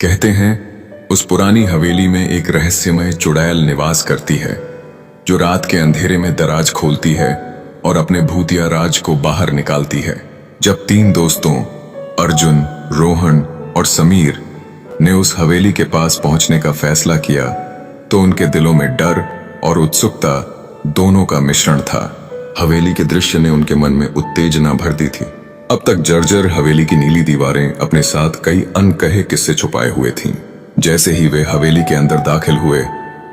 कहते हैं उस पुरानी हवेली में एक रहस्यमय चुड़ैल निवास करती है, जो रात के अंधेरे में दराज खोलती है और अपने भूतिया राज को बाहर निकालती है। जब तीन दोस्तों अर्जुन, रोहन और समीर ने उस हवेली के पास पहुंचने का फैसला किया, तो उनके दिलों में डर और उत्सुकता दोनों का मिश्रण था। हवेली के दृश्य ने उनके मन में उत्तेजना भर दी थी। अब तक जर्जर हवेली की नीली दीवारें अपने साथ कई अनकहे किस्से छुपाए हुए थीं। जैसे ही वे हवेली के अंदर दाखिल हुए,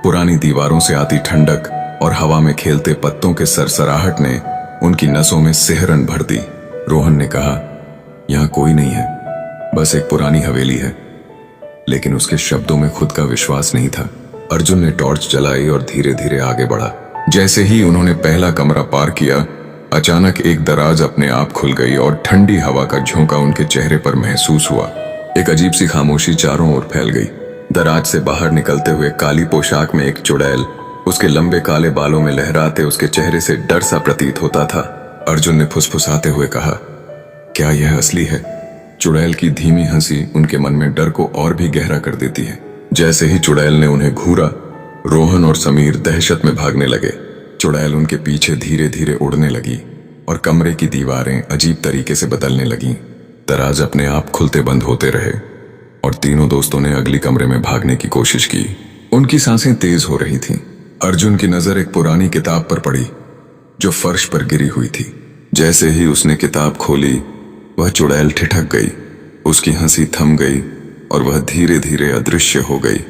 पुरानी दीवारों से आती ठंडक और हवा में खेलते पत्तों के सरसराहट ने उनकी नसों में सिहरन भर दी। रोहन ने कहा, यहाँ कोई नहीं है, बस एक पुरानी हवेली है। लेकिन उसके शब्दों में खुद का विश्वास नहीं था। अर्जुन ने टॉर्च जलाई और धीरे धीरे आगे बढ़ा। जैसे ही उन्होंने पहला कमरा पार किया, अचानक एक दराज अपने आप खुल गई और ठंडी हवा का झोंका उनके चेहरे पर महसूस हुआ। एक अजीब सी खामोशी चारों ओर फैल गई। दराज से बाहर निकलते हुए काली पोशाक में एक चुड़ैल, उसके लंबे काले बालों में लहराते उसके चेहरे से डर सा प्रतीत होता था। अर्जुन ने फुसफुसाते हुए कहा, क्या यह असली है? चुड़ैल की धीमी हंसी उनके मन में डर को और भी गहरा कर देती है। जैसे ही चुड़ैल ने उन्हें घूरा, रोहन और समीर दहशत में भागने लगे। चुड़ैल उनके पीछे धीरे धीरे उड़ने लगी और कमरे की दीवारें अजीब तरीके से बदलने लगीं। दराज अपने आप खुलते बंद होते रहे और तीनों दोस्तों ने अगली कमरे में भागने की कोशिश की। उनकी सांसें तेज हो रही थीं। अर्जुन की नजर एक पुरानी किताब पर पड़ी, जो फर्श पर गिरी हुई थी। जैसे ही उसने किताब खोली, वह चुड़ैल ठिठक गई, उसकी हंसी थम गई और वह धीरे धीरे अदृश्य हो गई।